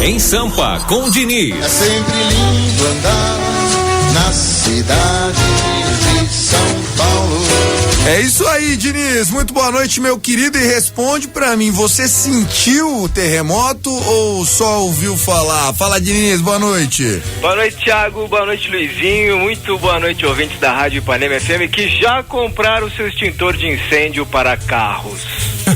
em Sampa, com Diniz. É sempre lindo andar na cidade de São Paulo. É isso aí, Diniz. Muito boa noite, meu querido. E responde pra mim, você sentiu o terremoto ou só ouviu falar? Fala, Diniz, boa noite. Boa noite, Thiago. Boa noite, Luizinho. Muito boa noite, ouvintes da Rádio Ipanema FM que já compraram o seu extintor de incêndio para carros.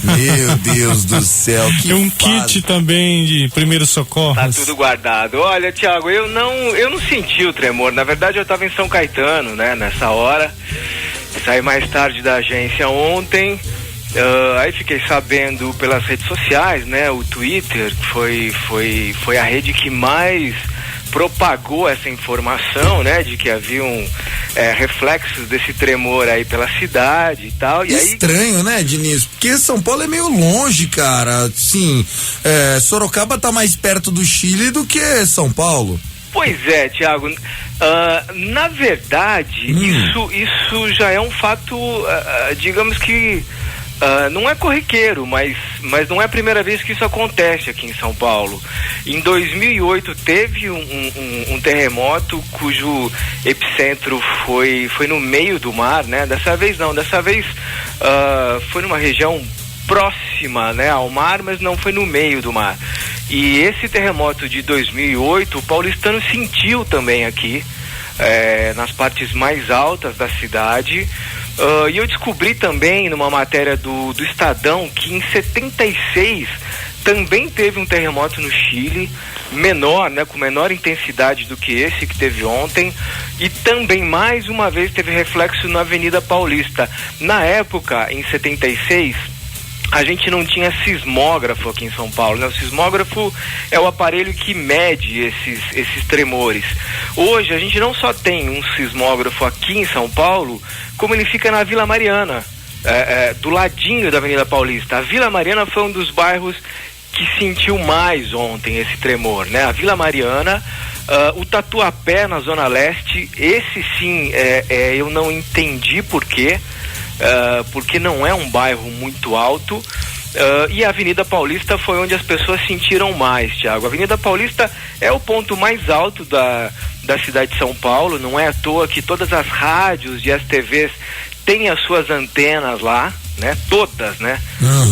Meu Deus do céu, que um kit também de primeiros socorros. Tá tudo guardado. Olha, Thiago, eu não senti o tremor. Na verdade, eu estava em São Caetano, né, nessa hora. Saí mais tarde da agência ontem, aí fiquei sabendo pelas redes sociais, né, o Twitter foi a rede que mais propagou essa informação, né, de que haviam reflexos desse tremor aí pela cidade e tal. E estranho, né, Diniz? Porque São Paulo é meio longe, cara. Sim, Sorocaba tá mais perto do Chile do que São Paulo. Pois é, Thiago. Na verdade, isso já é um fato, digamos que não é corriqueiro, mas não é a primeira vez que isso acontece aqui em São Paulo. Em 2008 teve um terremoto cujo epicentro foi no meio do mar, né? Dessa vez não, foi numa região próxima, né, ao mar, mas não foi no meio do mar. E esse terremoto de 2008, o paulistano sentiu também aqui, nas partes mais altas da cidade. E eu descobri também numa matéria do Estadão que em 76 também teve um terremoto no Chile, menor, né, com menor intensidade do que esse que teve ontem, e também mais uma vez teve reflexo na Avenida Paulista. Na época, em 76, a gente não tinha sismógrafo aqui em São Paulo, né? O sismógrafo é o aparelho que mede esses tremores. Hoje a gente não só tem um sismógrafo aqui em São Paulo, como ele fica na Vila Mariana, do ladinho da Avenida Paulista. A Vila Mariana foi um dos bairros que sentiu mais ontem esse tremor, né? A Vila Mariana, o Tatuapé na Zona Leste, esse sim, eu não entendi por quê. Porque não é um bairro muito alto, e a Avenida Paulista foi onde as pessoas sentiram mais, Thiago. A Avenida Paulista é o ponto mais alto da cidade de São Paulo, não é à toa que todas as rádios e as TVs têm as suas antenas lá, né? Todas, né?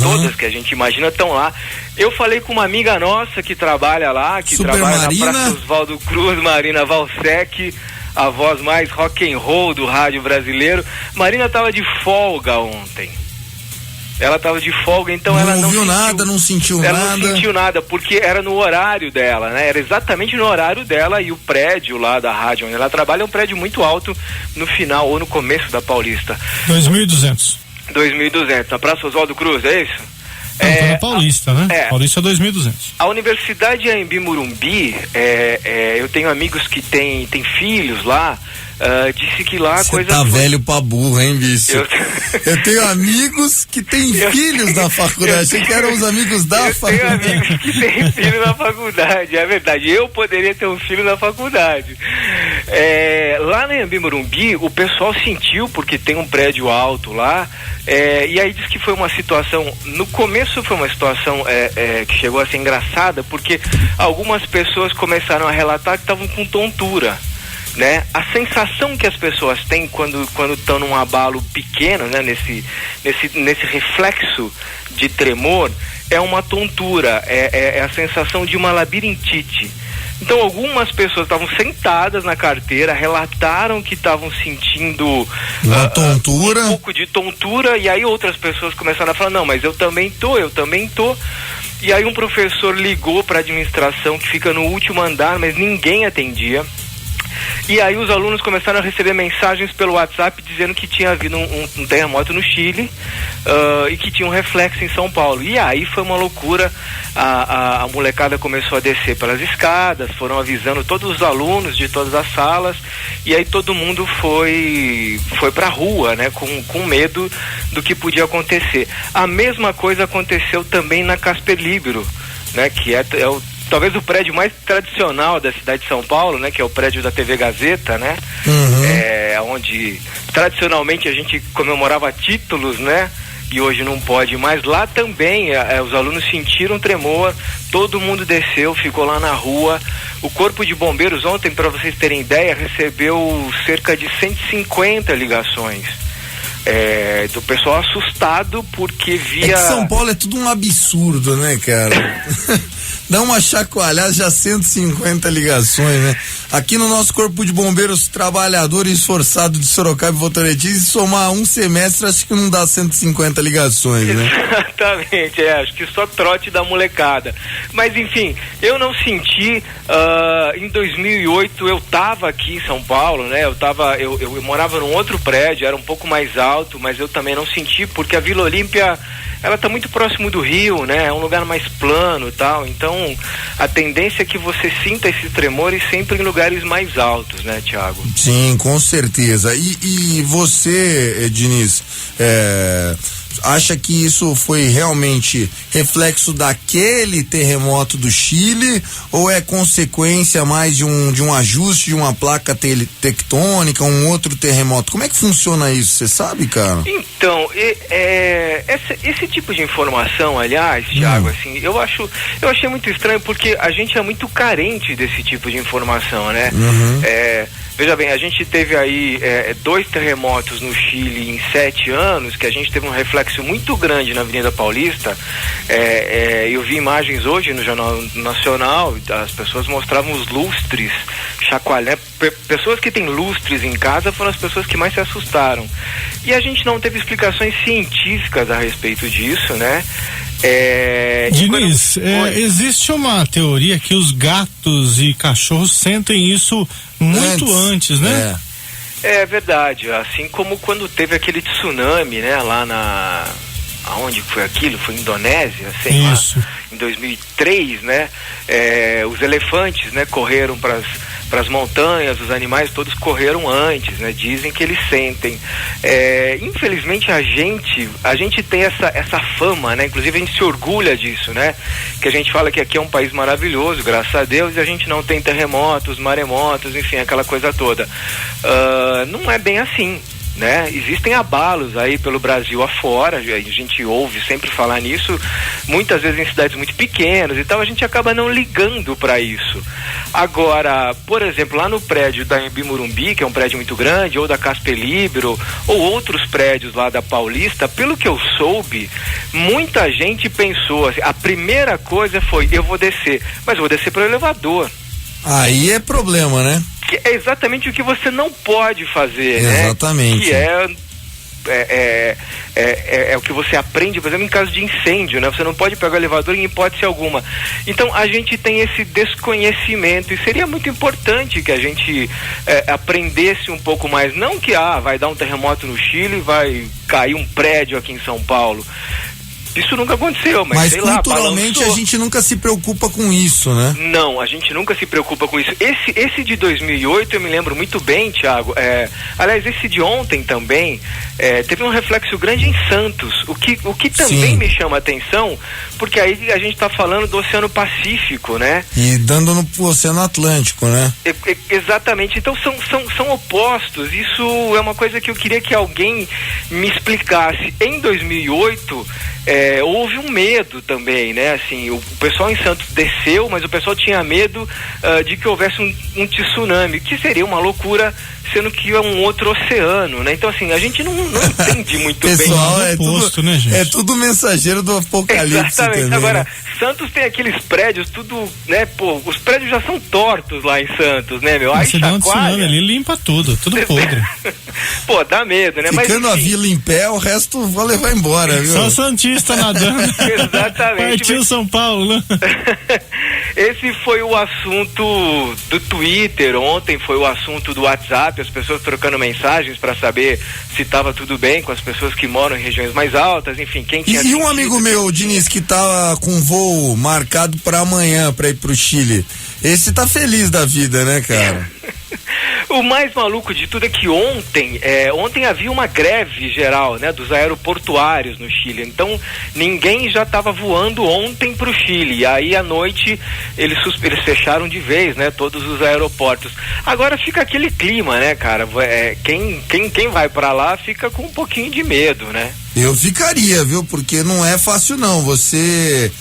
Todas que a gente imagina estão lá. Eu falei com uma amiga nossa que trabalha lá, que Super trabalha Marina. na Praça Oswaldo Cruz, Marina Valsec, a voz mais rock and roll do rádio brasileiro. Marina estava de folga ontem. Ela estava de folga, então ela não viu nada, não sentiu nada. Ela não sentiu nada, porque era no horário dela, né? Era exatamente no horário dela, e o prédio lá da rádio onde ela trabalha é um prédio muito alto no final ou no começo da Paulista. 2.200. 2.200, na Praça Oswaldo Cruz, é isso? Não, na Paulista, né? Paulista é 2.200. A Universidade Anhembi Morumbi, eu tenho amigos que têm filhos lá, disse que lá a coisa... Você tá velho pra burro, hein, bicho? Eu tenho amigos que têm filhos na faculdade. Achei que eram os amigos da faculdade. Eu tenho amigos que têm filho na faculdade, é verdade. Eu poderia ter um filho na faculdade. Lá na Anhembi Morumbi, o pessoal sentiu, porque tem um prédio alto lá, e aí diz que foi uma situação, no começo foi uma situação que chegou a ser engraçada, porque algumas pessoas começaram a relatar que estavam com tontura, né? A sensação que as pessoas têm quando estão num abalo pequeno, né? Nesse reflexo de tremor, é uma tontura, é a sensação de uma labirintite. Então algumas pessoas estavam sentadas na carteira, relataram que estavam sentindo uma tontura, um pouco de tontura, e aí outras pessoas começaram a falar, não, mas eu também tô. E aí um professor ligou para a administração, que fica no último andar, mas ninguém atendia. E aí os alunos começaram a receber mensagens pelo WhatsApp dizendo que tinha havido um terremoto no Chile, e que tinha um reflexo em São Paulo. E aí foi uma loucura. A molecada começou a descer pelas escadas, foram avisando todos os alunos de todas as salas, e aí todo mundo foi pra rua, né, com medo do que podia acontecer. A mesma coisa aconteceu também na Casper Libero, né, que é talvez o prédio mais tradicional da cidade de São Paulo, né, que é o prédio da TV Gazeta, né, onde tradicionalmente a gente comemorava títulos, né, e hoje não pode mais. Lá também os alunos sentiram tremor, todo mundo desceu, ficou lá na rua. O Corpo de Bombeiros ontem, para vocês terem ideia, recebeu cerca de 150 ligações do pessoal assustado porque via... É que São Paulo é tudo um absurdo, né, cara? Dá uma chacoalhada, já 150 ligações, né? Aqui no nosso Corpo de Bombeiros, trabalhador esforçado de Sorocaba e Votorantim, se somar um semestre, acho que não dá 150 ligações, né? Exatamente, acho que só trote da molecada. Mas enfim, eu não senti, em 2008 eu tava aqui em São Paulo, né? Eu morava num outro prédio, era um pouco mais alto, mas eu também não senti, porque a Vila Olímpia, ela tá muito próximo do Rio, né? É um lugar mais plano e tal, então a tendência é que você sinta esses tremores sempre em lugares mais altos, né, Thiago? Sim, com certeza. E você, Diniz, acha que isso foi realmente reflexo daquele terremoto do Chile ou é consequência mais de um ajuste de uma placa tectônica, um outro terremoto? Como é que funciona isso? Você sabe, cara? Então, esse tipo de informação, aliás, Thiago, assim, eu achei muito estranho porque a gente é muito carente desse tipo de informação, né? Veja bem, a gente teve aí 2 terremotos no Chile em 7 anos, que a gente teve um reflexo muito grande na Avenida Paulista. Eu vi imagens hoje no Jornal Nacional, as pessoas mostravam os lustres chacoalhando. Pessoas que têm lustres em casa foram as pessoas que mais se assustaram. E a gente não teve explicações científicas a respeito disso, né? Diniz, existe uma teoria que os gatos e cachorros sentem isso muito antes, né? É verdade, assim como quando teve aquele tsunami, né, lá aonde foi aquilo? Foi Indonésia, sei lá, em 2003, né? Os elefantes, né, correram para as montanhas, os animais todos correram antes, né? Dizem que eles sentem. Infelizmente a gente tem essa fama, né? Inclusive a gente se orgulha disso, né? Que a gente fala que aqui é um país maravilhoso, graças a Deus, e a gente não tem terremotos, maremotos, enfim, aquela coisa toda. Não é bem assim, né? Existem abalos aí pelo Brasil afora, a gente ouve sempre falar nisso, muitas vezes em cidades muito pequenas e tal, a gente acaba não ligando para isso. Agora, por exemplo, lá no prédio da Anhembi Morumbi, que é um prédio muito grande, ou da Casper Libero, ou outros prédios lá da Paulista, pelo que eu soube, muita gente pensou assim, a primeira coisa foi, eu vou descer, mas eu vou descer pelo elevador. Aí é problema, né? Que é exatamente o que você não pode fazer, exatamente, né? Que é o que você aprende, por exemplo, em caso de incêndio, né? Você não pode pegar o elevador em hipótese alguma. Então a gente tem esse desconhecimento e seria muito importante que a gente aprendesse um pouco mais, não que vai dar um terremoto no Chile, vai cair um prédio aqui em São Paulo. Isso nunca aconteceu, mas sei lá, culturalmente a gente nunca se preocupa com isso, né? Não, a gente nunca se preocupa com isso. Esse de 2008 eu me lembro muito bem, Thiago. Aliás, esse de ontem também teve um reflexo grande em Santos, o que também me chama a atenção, porque aí a gente está falando do Oceano Pacífico, né? E dando no Oceano Atlântico, né? Exatamente. Então são opostos. Isso é uma coisa que eu queria que alguém me explicasse. Em 2008 houve um medo também, né? Assim, o pessoal em Santos desceu, mas o pessoal tinha medo de que houvesse um tsunami, que seria uma loucura, sendo que é um outro oceano, né? Então, assim, a gente não entende muito pessoal, bem. É tudo mensageiro do apocalipse. Exatamente. Também, agora, né? Santos tem aqueles prédios, tudo, né? Pô, os prédios já são tortos lá em Santos, né, meu? Aí se dá um tsunami ali, limpa tudo podre. Pô, dá medo, né? Ficando mas, a vila em pé, o resto vou levar embora, viu? Só Santista nadando. Exatamente. Partiu São Paulo, né? Esse foi o assunto do Twitter, ontem foi o assunto do WhatsApp, as pessoas trocando mensagens para saber se estava tudo bem com as pessoas que moram em regiões mais altas, enfim, quem tinha... E um amigo meu, Diniz, que tá com voo marcado para amanhã para ir pro Chile, esse tá feliz da vida, né, cara? O mais maluco de tudo é que ontem havia uma greve geral, né, dos aeroportuários no Chile. Então ninguém já estava voando ontem para o Chile. E aí à noite eles fecharam de vez, né, todos os aeroportos. Agora fica aquele clima, né, cara? Quem vai para lá fica com um pouquinho de medo, né? Eu ficaria, viu? Porque não é fácil não, você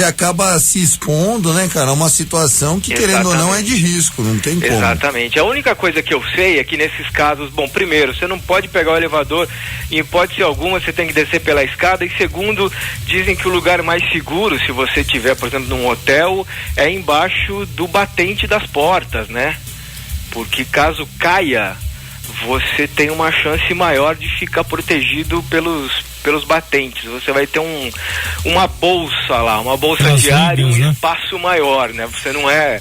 acaba se expondo, né, cara, a uma situação que, querendo ou não, é de risco, não tem como. Exatamente. A única coisa que eu sei é que nesses casos, bom, primeiro, você não pode pegar o elevador, em hipótese alguma, você tem que descer pela escada, e segundo, dizem que o lugar mais seguro, se você tiver, por exemplo, num hotel, é embaixo do batente das portas, né? Porque caso caia, você tem uma chance maior de ficar protegido pelos batentes. Você vai ter uma bolsa lá, uma bolsa diária, um espaço maior, né? Você não é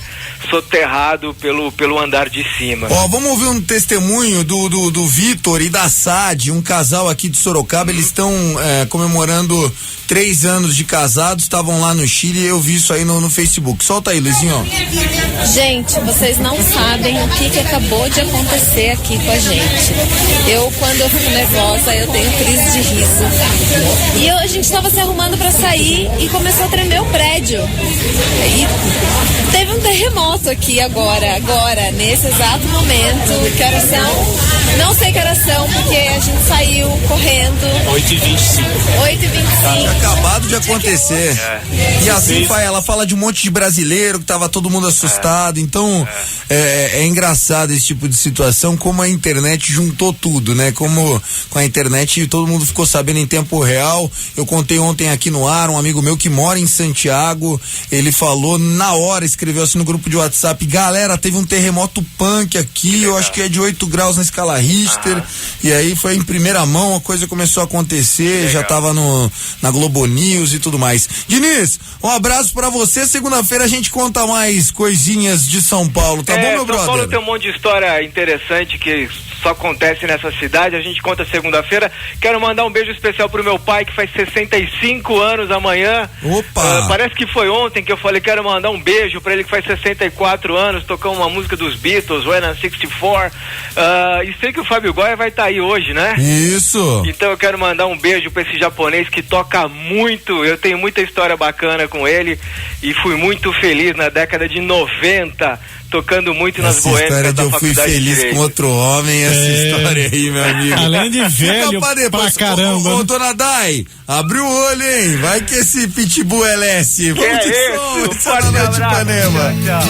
soterrado pelo andar de cima. Ó, vamos ouvir um testemunho do Vitor e da Sade, um casal aqui de Sorocaba. Eles estão comemorando 3 anos de casados, estavam lá no Chile, e eu vi isso aí no Facebook. Solta aí, Luizinho. Gente, vocês não sabem o que acabou de acontecer aqui com a gente. Quando eu fico nervosa, eu tenho crise de riso. E a gente estava se arrumando para sair e começou a tremer o prédio. E teve um terremoto aqui agora, nesse exato momento. Que horas são? Não sei que horas são, porque a gente saiu correndo. 8h25. 8h25. Acabado de acontecer. E assim, ela fala de um monte de brasileiro que tava todo mundo assustado. Então, é engraçado esse tipo de situação, como a internet juntou tudo, né? Como com a internet todo mundo ficou sabendo em tempo real. Eu contei ontem aqui no ar, um amigo meu que mora em Santiago, ele falou na hora, escreveu assim no grupo de WhatsApp: galera, teve um terremoto punk aqui, eu acho que é de 8 graus na escala Richter. E aí foi em primeira mão, a coisa começou a acontecer, já tava na Globo News e tudo mais. Diniz, um abraço pra você. Segunda-feira a gente conta mais coisinhas de São Paulo, tá bom, meu brother? São Paulo tem um monte de história interessante que só acontece nessa cidade, a gente conta segunda-feira. Quero mandar um beijo especial pro meu pai, que faz 65 anos amanhã. Opa! Parece que foi ontem que eu falei, quero mandar um beijo pra ele, que faz 64 anos, tocou uma música dos Beatles, When I'm 64. E sei que o Fábio Goya vai estar aí hoje, né? Isso! Então eu quero mandar um beijo pra esse japonês que toca muito. Eu tenho muita história bacana com ele e fui muito feliz na década de 90, tocando muito nas boêmias da Faculdade de Direito. Eu fui feliz com outro homem, essa história aí, meu amigo. Além de velho pra caramba. Ô, dona Dai, abre o olho, hein? Vai que esse pitbull é LS. Vamos de som, forte abraço. Ipanema. Tchau.